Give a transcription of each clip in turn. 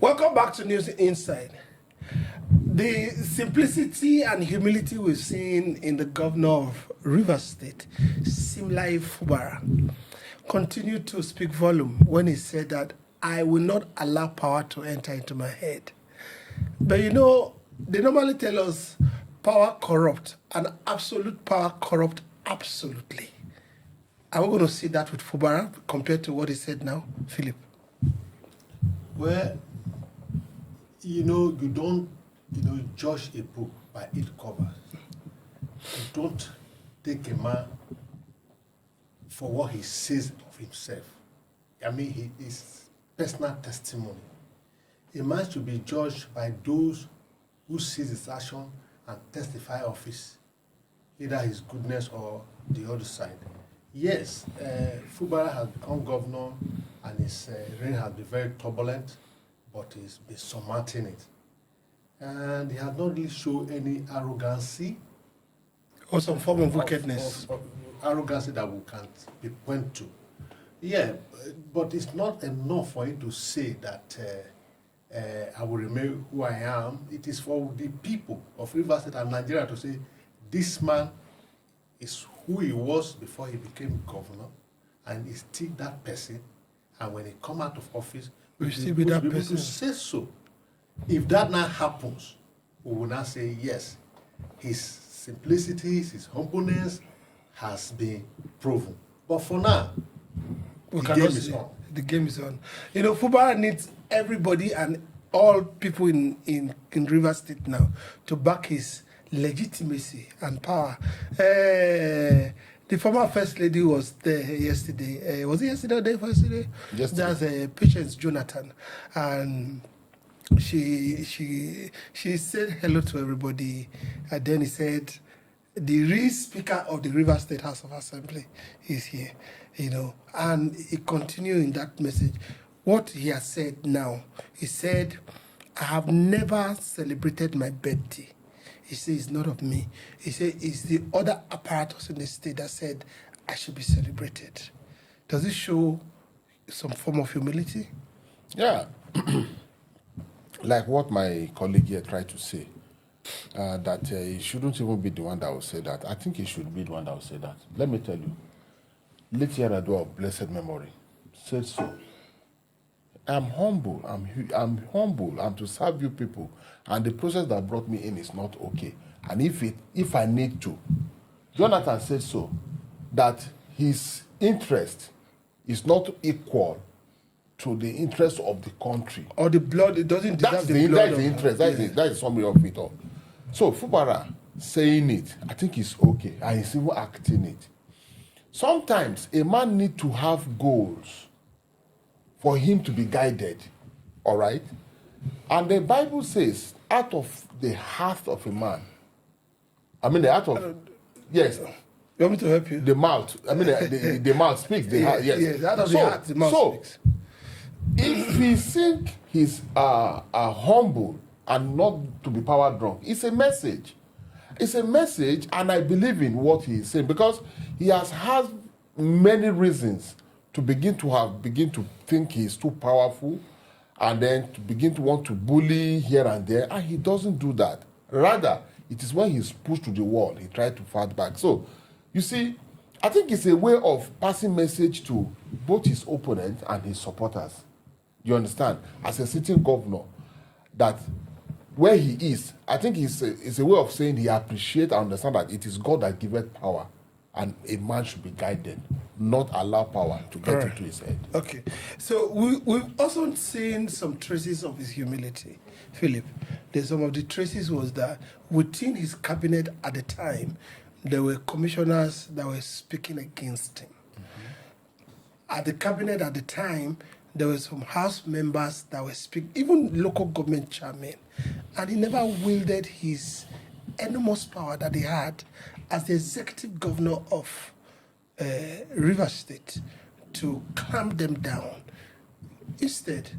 Welcome back to News Inside. The simplicity and humility we've seen in the governor of Rivers State, Fubara, continued to speak volume when he said that I will not allow power to enter into my head. But you know, they normally tell us power corrupt and absolute power corrupt absolutely. Are we going to see that with Fubara compared to what he said now, Philip? Well, you know, you don't, judge a book by its cover. You don't take a man for what he says of himself. I mean, his personal testimony. A man should be judged by those who see his action and testify of his, either his goodness or the other side. Yes, Fubara has become governor and his reign has been very turbulent, but he's been surmounting it. And he has not really shown any arrogancy. Or some form of wickedness. Of arrogancy that we can't be point to. Yeah, but it's not enough for him to say that I will remain who I am. It is for the people of Rivers State and Nigeria to say, this man is who he was before he became governor, and he's still that person. And when he come out of office, we still be that person. To say so. If that now happens, we will now say yes. His simplicity, his humbleness has been proven. But for now, the game is on. The game is on. You know, Fubara needs everybody and all people in Rivers State now to back his legitimacy and power. The former First Lady was there yesterday. Was it yesterday or day before yesterday? Yesterday. There's Patience Jonathan. And she said hello to everybody. And then he said, the real speaker of the Rivers State House of Assembly is here. You know, and he continued in that message. What he has said now, he said, I have never celebrated my birthday. He said, it's not of me. He said, it's the other apparatus in the state that said I should be celebrated. Does it show some form of humility? Yeah. Like what my colleague here tried to say, that he shouldn't even be the one that will say that. I think he should be the one that will say that. Let me tell you, late Yaradua of blessed memory said so. I'm humble. I'm humble. I'm to serve you people. And the process that brought me in is not okay. And if I need to, Jonathan said so, that his interest is not equal to the interest of the country. Or the blood, it doesn't deserve the blood. That's the interest. That is the summary of it all. So Fubara saying it, I think it's okay. And he's even acting it. Sometimes a man needs to have goals for him to be guided, all right? And the Bible says, out of the heart of a man, yes. You want me to help you? The mouth, the mouth speaks, the heart, yes. Yes, out of the heart, the mouth speaks. If he think he's humble and not to be power drunk, it's a message. It's a message, and I believe in what he is saying, because he has had many reasons to begin to think he's too powerful, and then to begin to want to bully here and there, and he doesn't do that. Rather, it is when he's pushed to the wall, he tries to fight back. So, you see, I think it's a way of passing message to both his opponents and his supporters. You understand? As a sitting governor, that where he is, I think it's a way of saying he appreciates and understands that it is God that giveth power, and a man should be guided, not allow power to get into his head. Okay. So we've also seen some traces of his humility. Philip, some of the traces was that within his cabinet at the time, there were commissioners that were speaking against him. Mm-hmm. At the cabinet at the time, there were some house members that were speaking, even local government chairmen, and he never wielded his enormous power that he had as the executive governor of Rivers State to clamp them down. Instead,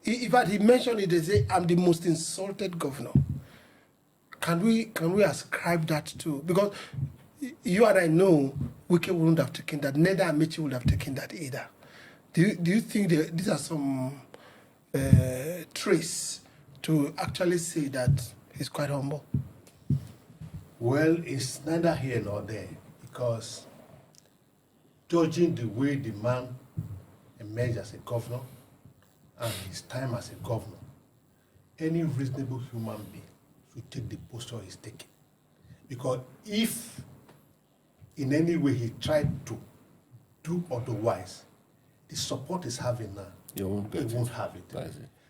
in fact, he mentioned it, they say, I'm the most insulted governor. Can we ascribe that to, because you and I know Wike wouldn't have taken that, neither Amici would have taken that either. Do you think that these are some trace to actually say that he's quite humble? Well, it's neither here nor there, because judging the way the man emerged as a governor and his time as a governor, any reasonable human being should take the posture he's taking. Because if in any way he tried to do otherwise, the support he's having now, he won't have it.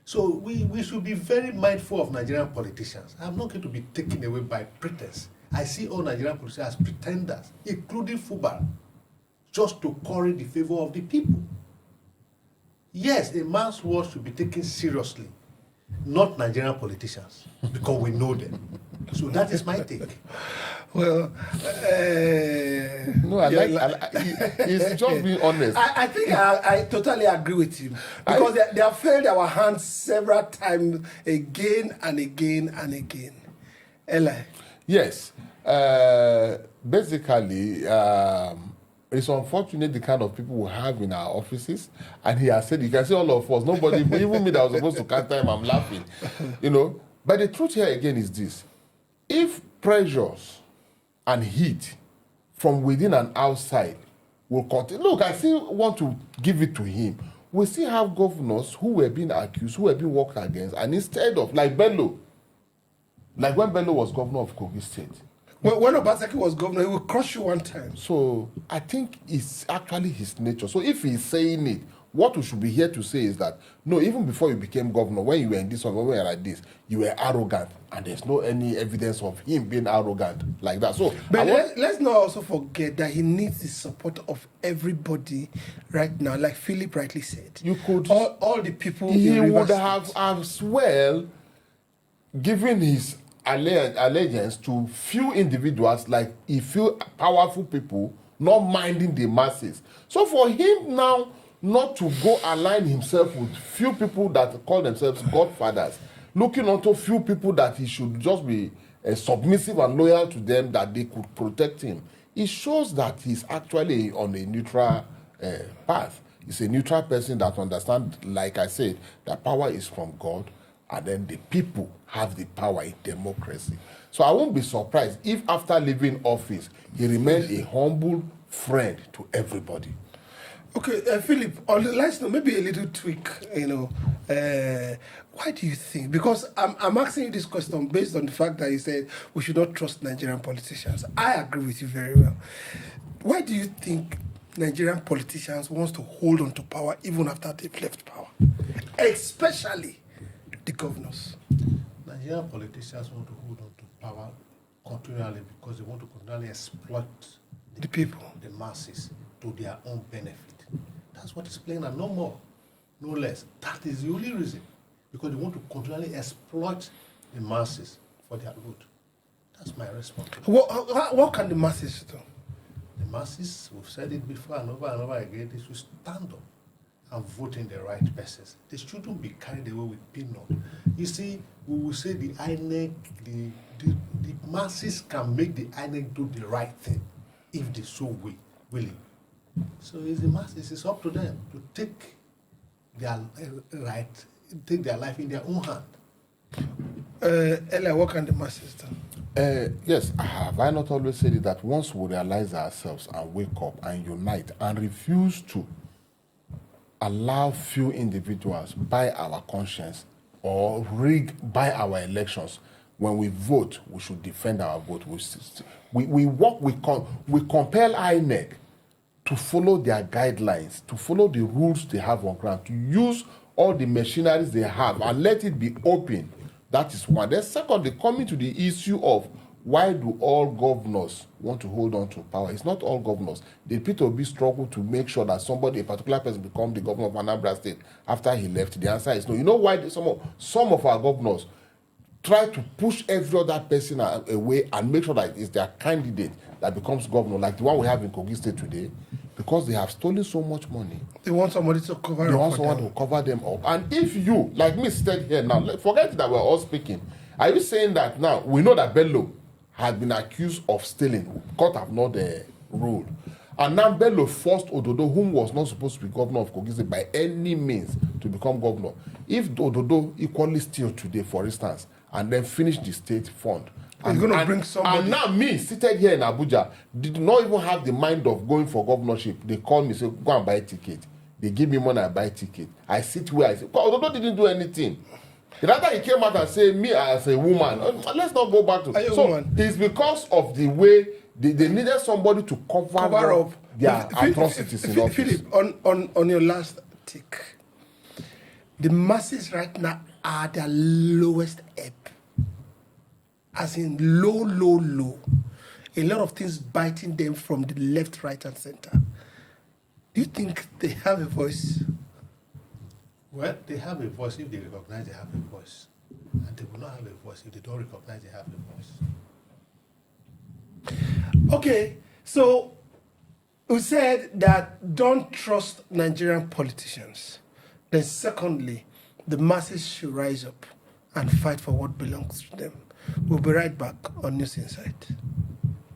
So we should be very mindful of Nigerian politicians. I'm not going to be taken away by pretense. I see all Nigerian politicians as pretenders, including Fubara, just to curry the favor of the people. Yes, a man's word should be taken seriously, not Nigerian politicians, because we know them. So that is my take. Well, no, it's just being honest. I think I totally agree with him, because they have failed our hands several times, again and again and again. Eli? Yes. Basically, it's unfortunate the kind of people we have in our offices, and he has said, you can see all of us, nobody, even me that was supposed to cut time, I'm laughing, But the truth here again is this: if pressures and heat from within and outside will continue, look, I still want to give it to him. We still have governors who were being accused, who were being worked against, and instead of, like Bello, like when Bello was governor of Kogi State. When Obaseki was governor, he will crush you one time. So I think it's actually his nature. So if he's saying it, what we should be here to say is that, no, even before you became governor, when you were in this one, when you were like this, you were arrogant, and there's no any evidence of him being arrogant like that. So, but let's not also forget that he needs the support of everybody right now, like Philip rightly said. You could all the people. He would have as well given his allegiance to few individuals, like a few powerful people, not minding the masses. So for him now not to go align himself with few people that call themselves godfathers, looking onto few people that he should just be submissive and loyal to them, that they could protect him, it shows that he's actually on a neutral path. He's a neutral person that understands, like I said, that power is from God, and then the people have the power in democracy. So I won't be surprised if after leaving office, he remained a humble friend to everybody. Okay, Philip, on the last note, maybe a little tweak, why do you think? Because I'm asking you this question based on the fact that you said we should not trust Nigerian politicians. I agree with you very well. Why do you think Nigerian politicians want to hold on to power even after they've left power? Especially the governors. Nigerian politicians want to hold on to power continually because they want to continually exploit the people, the masses, to their own benefit. That's what is playing, and no more, no less. That is the only reason, because they want to continually exploit the masses for their good. That's my response. What can the masses do? The masses, we've said it before and over again, they should stand up and vote in the right persons. They shouldn't be carried away with peanuts. You see, we will say the INEC, the masses can make the INEC do the right thing if they so willing. So it's the masses, it's up to them to take their take their life in their own hand. Ella, what can the masses do? Yes, have I not always said it, that once we realize ourselves and wake up and unite and refuse to allow few individuals by our conscience or rig by our elections, when we vote, we should defend our vote. We compel INEC to follow their guidelines, to follow the rules they have on ground, to use all the machineries they have and let it be open. That is one. Then secondly, coming to the issue of why do all governors want to hold on to power? It's not all governors. The P2B struggle to make sure that a particular person become the governor of Anambra State after he left. The answer is no. You know why some of our governors try to push every other person away and make sure that it's their candidate that becomes governor, like the one we have in Kogi State today, because they have stolen so much money. They want somebody to cover They want someone to cover them up. And if you, like me, said here now, forget that we're all speaking. Are you saying that now we know that Bello had been accused of stealing? Court have not ruled. And now Bello forced Ododo, whom was not supposed to be governor of Kogi State by any means, to become governor. If Ododo equally steal today, for instance, and then finish the state fund, and now me, seated here in Abuja, did not even have the mind of going for governorship. They call me, say, go and buy a ticket. They give me money, I buy a ticket. I sit where I say, Ododo didn't do anything. Rather, he came out and said, me as a woman, let's not go back to... So, it's because of the way they needed somebody to cover up their atrocities in office. Philip, on your last tick, the masses right now are at their lowest ebb. As in low. A lot of things biting them from the left, right, and center. Do you think they have a voice? Well, they have a voice if they recognize they have a voice. And they will not have a voice if they don't recognize they have a voice. Okay, so we said that don't trust Nigerian politicians. Then secondly, the masses should rise up and fight for what belongs to them. We'll be right back on News Insight.